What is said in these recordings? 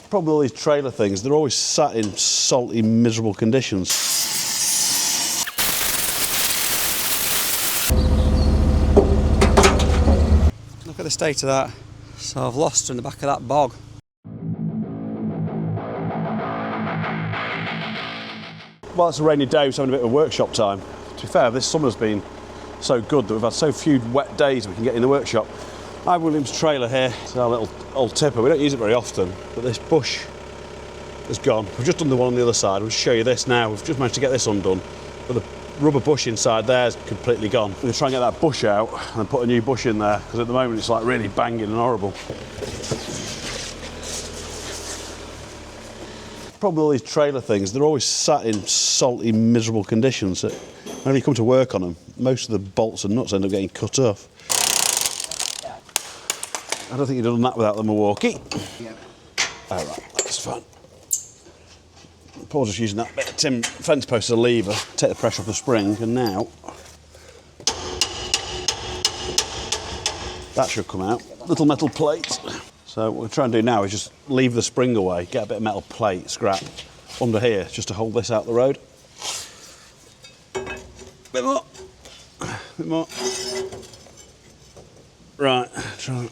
Problem with all these trailer things, they're always sat in salty, miserable conditions. Look at the state of that. So I've lost her in the back of that bog. Well, it's a rainy day, we're having a bit of workshop time. To be fair, this summer's been so good that we've had so few wet days we can get in the workshop. Ifor Williams trailer here, it's our little old tipper. We don't use it very often, but this bush has gone. We've just done the one on the other side. We'll show you this now. We've just managed to get this undone, but the rubber bush inside there is completely gone. We're going to try and get that bush out and then put a new bush in there, because at the moment it's like really banging and horrible. The problem with all these trailer things, they're always sat in salty, miserable conditions. Whenever you come to work on them, most of the bolts and nuts end up getting cut off. I don't think you'd have done that without the Milwaukee. Yeah. All right, that's fine. Paul's just using that bit of tin fence post as a lever, take the pressure off the spring, and now that should come out. Little metal plate. So what we're trying to do now is just leave the spring away, get a bit of metal plate, scrap, under here, just to hold this out the road. Bit more. Bit more. Right, try.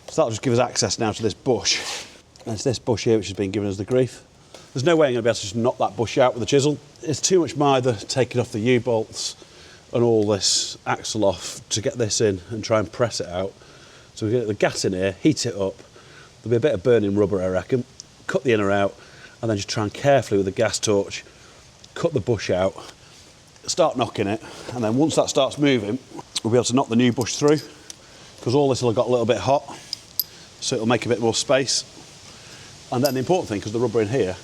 So that'll just give us access now to this bush. And it's this bush here which has been giving us the grief. There's no way I'm going to be able to just knock that bush out with a chisel. It's too much mither taking off the U-bolts and all this axle off to get this in and try and press it out. So we get the gas in here, heat it up. There'll be a bit of burning rubber, I reckon. Cut the inner out, and then just try and carefully with the gas torch, cut the bush out, start knocking it, and then once that starts moving, we'll be able to knock the new bush through, because all this will have got a little bit hot, so it'll make a bit more space. And then the important thing, because the rubber in here,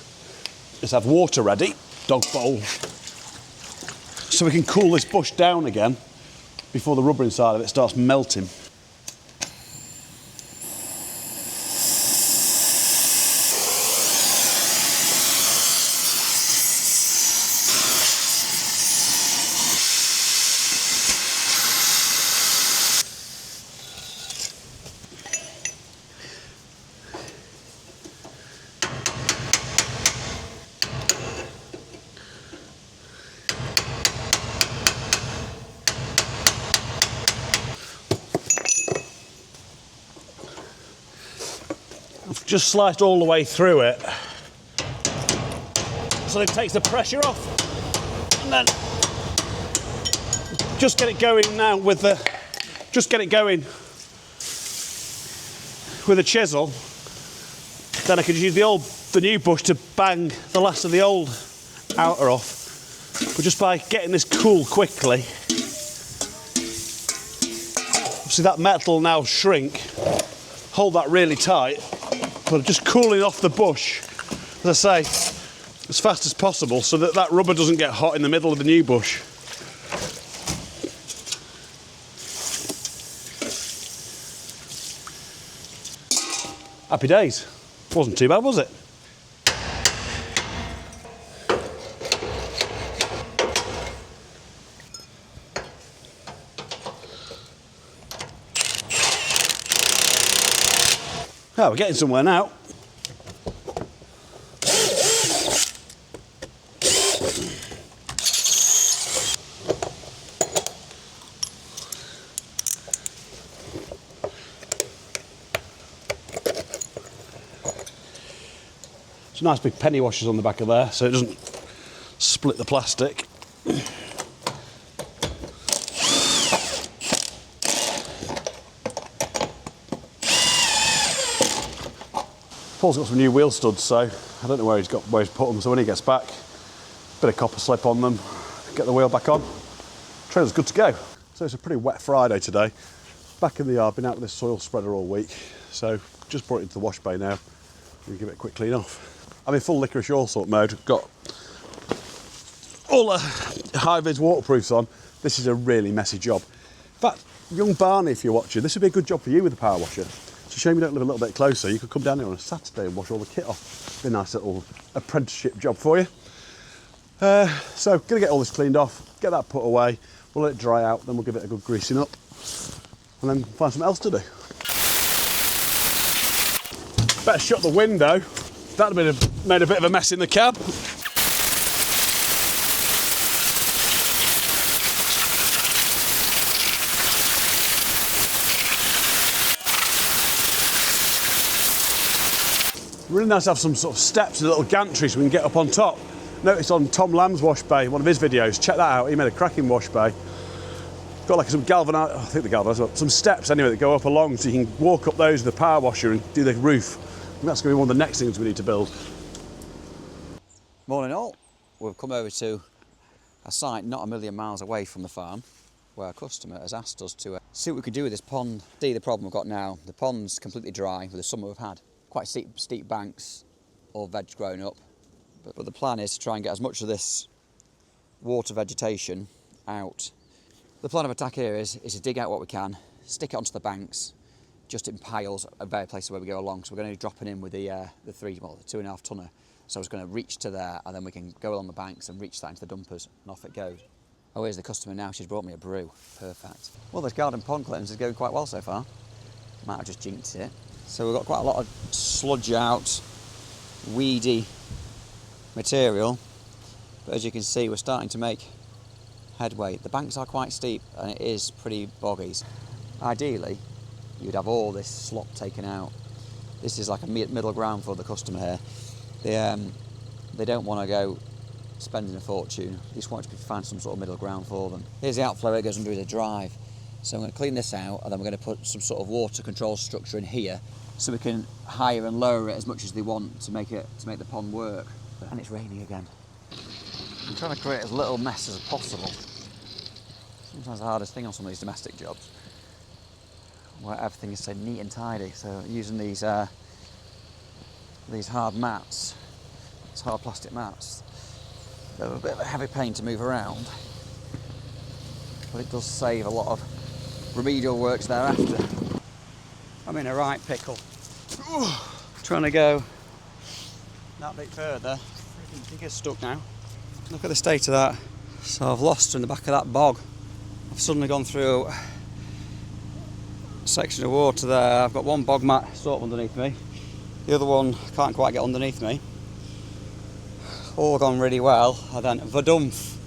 is have water ready, dog bowl, so we can cool this bush down again before the rubber inside of it starts melting. I've just sliced all the way through it so it takes the pressure off, and then just get it going now with the chisel. Then I can use the new bush to bang the last of the old outer off, but just by getting this cool quickly. See, that metal will now shrink. Hold that really tight, but just cooling off the bush, as I say, as fast as possible, so that that rubber doesn't get hot in the middle of the new bush. Happy days. Wasn't too bad, was it? Oh, we're getting somewhere now. Some nice big penny washers on the back of there, so it doesn't split the plastic. Paul's got some new wheel studs, so I don't know where he's put them, so when he gets back, bit of copper slip on them, get the wheel back on. Trailer's good to go. So it's a pretty wet Friday today. Back in the yard, been out with this soil spreader all week, so just brought it into the wash bay now. We'll give it a quick clean off. I'm in full licorice all sort mode. Got all the high-vis waterproofs on. This is a really messy job. In fact, young Barney, if you're watching, this would be a good job for you with the power washer. It's a shame you don't live a little bit closer. You could come down here on a Saturday and wash all the kit off. Be a nice little apprenticeship job for you. So, gonna get all this cleaned off, get that put away. We'll let it dry out, then we'll give it a good greasing up, and then find something else to do. better shut the window. That'd have made a bit of a mess in the cab. Really nice to have some sort of steps and a little gantry so we can get up on top. Noticed on Tom Lamb's wash bay, one of his videos, check that out, he made a cracking wash bay. Got like some galvanised, I think the galvanised, some steps anyway that go up along so you can walk up those with the power washer and do the roof. And that's going to be one of the next things we need to build. Morning all. We've come over to a site not a million miles away from the farm where a customer has asked us to see what we could do with this pond. See the problem we've got now. The pond's completely dry with the summer we've had. Quite steep banks, all veg grown up. But the plan is to try and get as much of this water vegetation out. The plan of attack here is to dig out what we can, stick it onto the banks, just in piles at various places where we go along. So we're going to be dropping in with the 2.5 tonner. So it's going to reach to there, and then we can go along the banks and reach that into the dumpers, and off it goes. Oh, here's the customer now. She's brought me a brew. Perfect. Well, this garden pond cleanse is going quite well so far. Might have just jinxed it. So we've got quite a lot of sludge out, weedy material, but as you can see, we're starting to make headway. The banks are quite steep and it is pretty boggy. Ideally, you'd have all this slop taken out. This is like a middle ground for the customer here. They don't want to go spending a fortune. They just want to find some sort of middle ground for them. Here's the outflow that goes under the drive. So I'm going to clean this out, and then we're going to put some sort of water control structure in here so we can higher and lower it as much as they want to make the pond work. And it's raining again. I'm trying to create as little mess as possible. Sometimes the hardest thing on some of these domestic jobs, where everything is so neat and tidy. So using these hard mats, these hard plastic mats, they're a bit of a heavy pain to move around, but it does save a lot of remedial works thereafter. I'm in a right pickle. Trying to go that bit further. Freaking digger's stuck now. Look at the state of that. So I've lost her in the back of that bog. I've suddenly gone through a section of water there. I've got one bog mat sort of underneath me. The other one can't quite get underneath me. All gone really well. I then vadumph.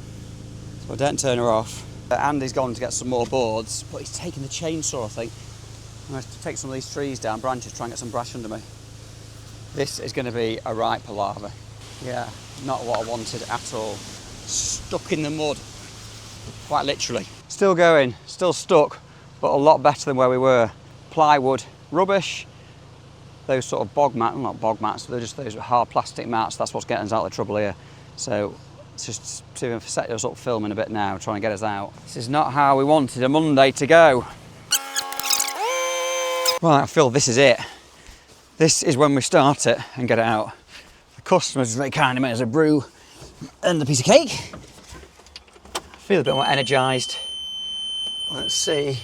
So I don't turn her off. Andy's gone to get some more boards, but he's taken the chainsaw, I think. I'm going to take some of these trees down, branches, try and get some brush under me. This is going to be a right palaver. Yeah, not what I wanted at all. Stuck in the mud, quite literally. Still going, still stuck, but a lot better than where we were. Plywood, rubbish. Those sort of bog mats, not bog mats, they're just those hard plastic mats. That's what's getting us out of the trouble here. So it's just set us up filming a bit now, trying to get us out. This is not how we wanted a Monday to go. Right, I feel this is it. This is when we start it and get it out. The customers very kindly made us a brew and a piece of cake. I feel a bit more energised. Let's see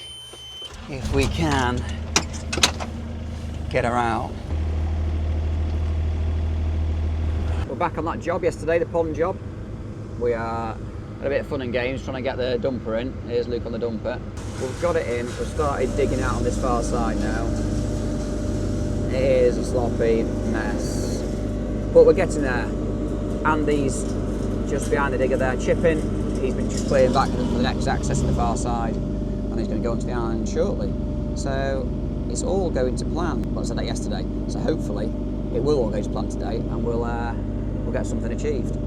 if we can get her out. We're back on that job yesterday, the pond job. We are had a bit of fun and games trying to get the dumper in. Here's Luke on the dumper. We've got it in, we've started digging out on this far side now. It is a sloppy mess, but we're getting there. Andy's just behind the digger there, chipping. He's been just clearing back for the next access on the far side, and he's going to go onto the island shortly. So it's all going to plan. Well, I said that yesterday, so hopefully it will all go to plan today, and we'll get something achieved.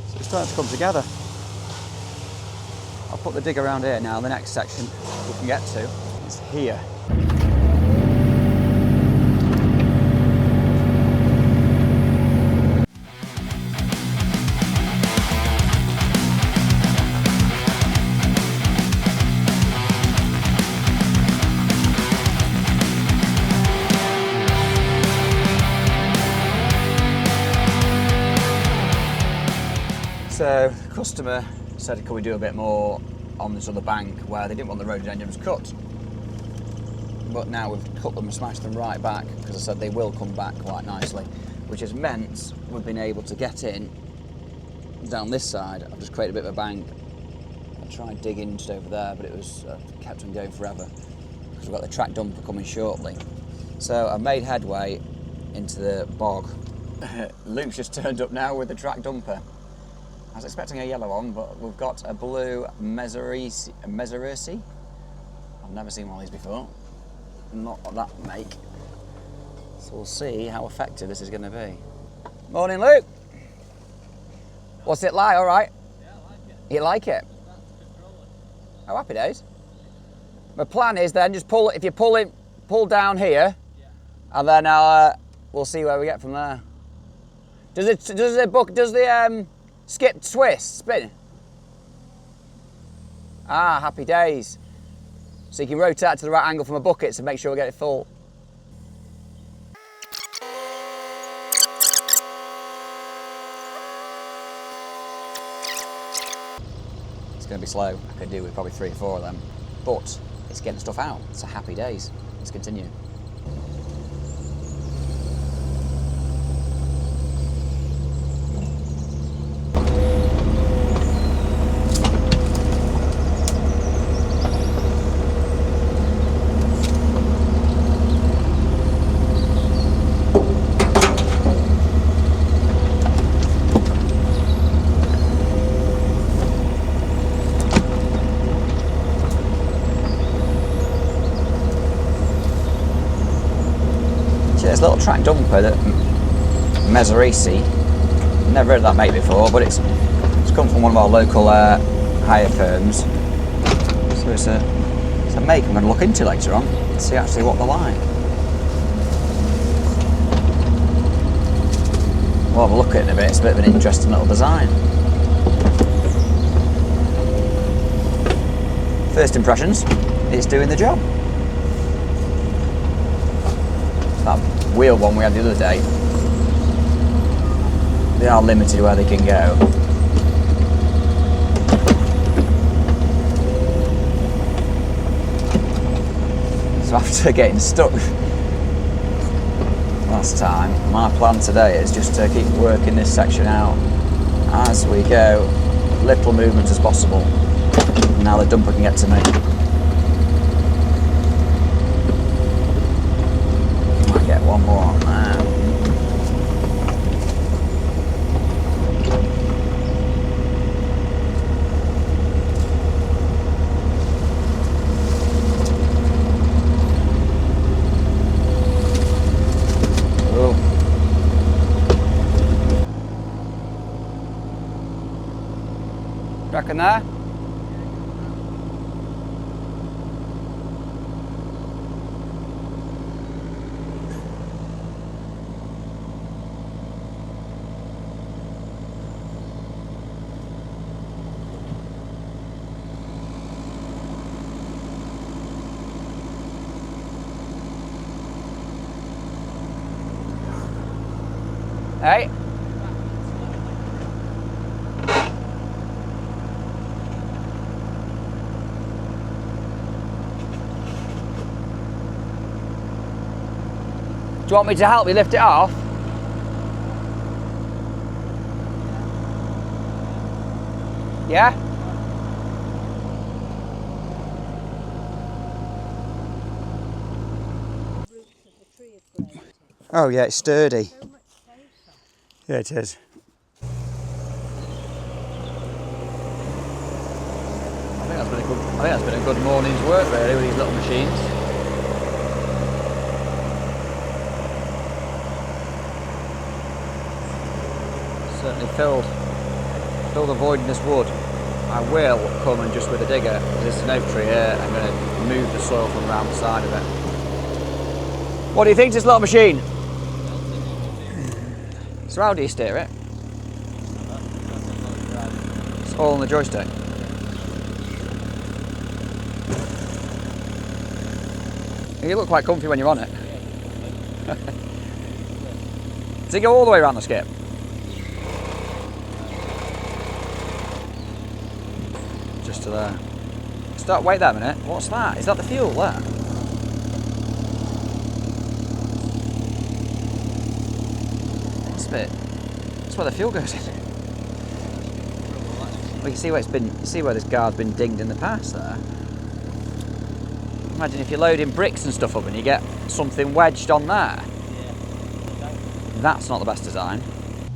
So it's starting to come together. I'll put the dig around here now. The next section we can get to is here. So the customer said, can we do a bit more on this other bank where they didn't want the rhododendrons cut? but now we've cut them and smashed them right back, because I said they will come back quite nicely, which has meant we've been able to get in down this side. I've just created a bit of a bank. I tried digging just over there, but it was kept on going forever, because we've got the track dumper coming shortly. So I've made headway into the bog. Luke's just turned up now with the track dumper. I was expecting a yellow one, but we've got a blue Mezzarisi. I've never seen one of these before. Not of that make. So we'll see how effective this is going to be. Morning, Luke. What's it like? All right? Yeah, I like it. You like it? Oh, happy days. My plan is then just pull. If you pull down here, Yeah. and then we'll see where we get from there. Does the skip twist spin? Ah, happy days. So you can rotate to the right angle from a bucket to make sure we get it full. It's going to be slow. I could do with probably 3 or 4 of them, but it's getting stuff out. It's a happy days. Let's continue. This little track dumper, that Mezzarisi, never heard of that make before, but it's come from one of our local hire firms. So it's a make I'm going to look into later on, see actually what they're like. We'll have a look at it in a bit. It's a bit of an interesting little design. First impressions, it's doing the job. That wheel one we had the other day, they are limited where they can go. So after getting stuck last time, my plan today is just to keep working this section out as we go, little movement as possible. Now the dumper can get to me. Get one more on there. Oh. Reckon there? Hey. Do you want me to help you lift it off? Yeah? Oh yeah, it's sturdy. Yeah, it is. I think that's been a good morning's work really with these little machines. Certainly filled the void in this wood. I will come and just with a digger, there's an oak tree here, I'm going to move the soil from around the side of it. What do you think of this little machine? So how do you steer it? It's all on the joystick. You look quite comfy when you're on it. Does it go all the way around the skip? Just to there. Wait there a minute. What's that? Is that the fuel there? bit. That's where the fuel goes in. Well, you see where it's been. You see where this guard's been dinged in the past there. Imagine if you're loading bricks and stuff up and you get something wedged on there. Yeah. That's not the best design.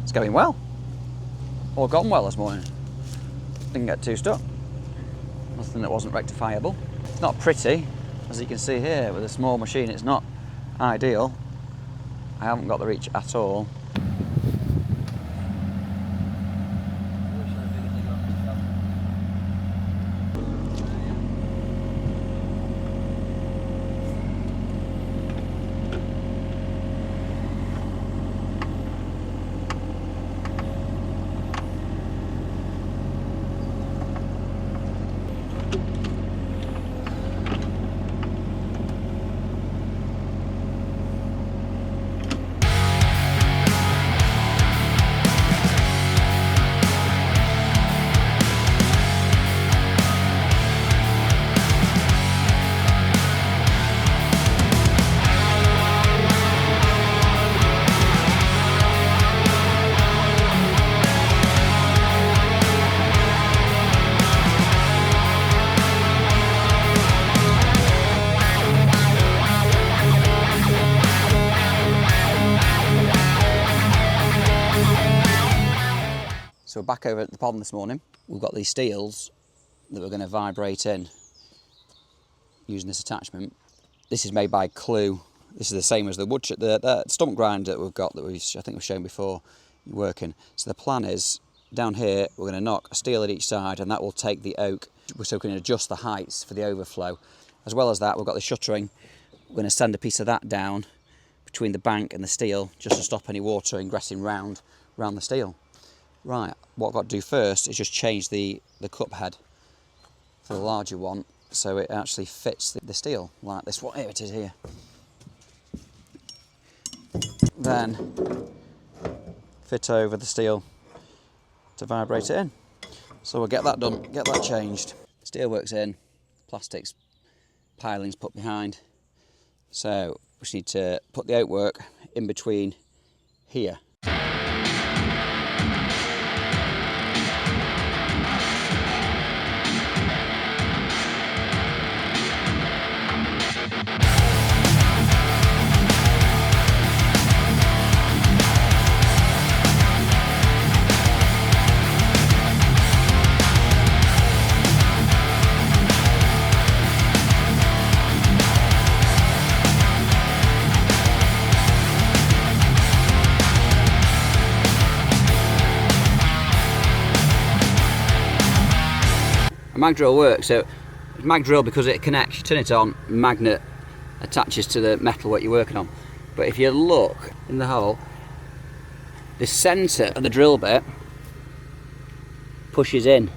It's going well. All gone well this morning. Didn't get too stuck. Nothing that wasn't rectifiable. It's not pretty, as you can see here, with a small machine. It's not ideal. I haven't got the reach at all. So we're back over at the pond this morning. We've got these steels that we're going to vibrate in using this attachment. This is made by Clue. This is the same as the wood, the stump grinder that we've got that I think we've shown before working. So the plan is down here we're going to knock a steel at each side, and that will take the oak, so we can adjust the heights for the overflow. As well as that, we've got the shuttering. We're going to sand a piece of that down between the bank and the steel just to stop any water ingressing round the steel. Right, what I've got to do first is just change the cup head for the larger one so it actually fits the steel, like this one. Here it is here. Then fit over the steel to vibrate it in. So we'll get that done, get that changed. Steel works in, plastics, pilings put behind. So we just need to put the oak work in between here. A mag drill works, so mag drill because it connects, you turn it on, magnet attaches to the metal what you're working on. But if you look in the hole, the centre of the drill bit pushes in.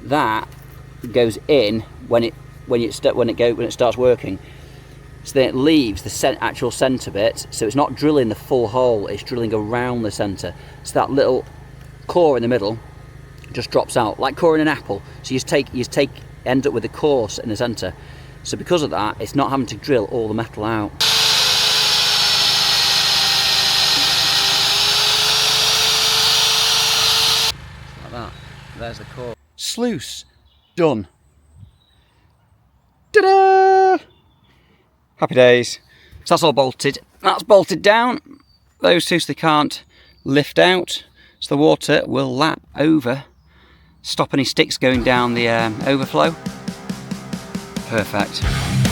That goes in when it starts working. So then it leaves the actual centre bit, so it's not drilling the full hole, it's drilling around the centre. So that little core in the middle just drops out, like coring an apple. So you end up with the core in the centre. So because of that, it's not having to drill all the metal out. Like that. There's the core. Sluice done. Ta-da! Happy days. So that's all bolted. That's bolted down. Those two, so they can't lift out. So the water will lap over, stop any sticks going down the overflow. Perfect.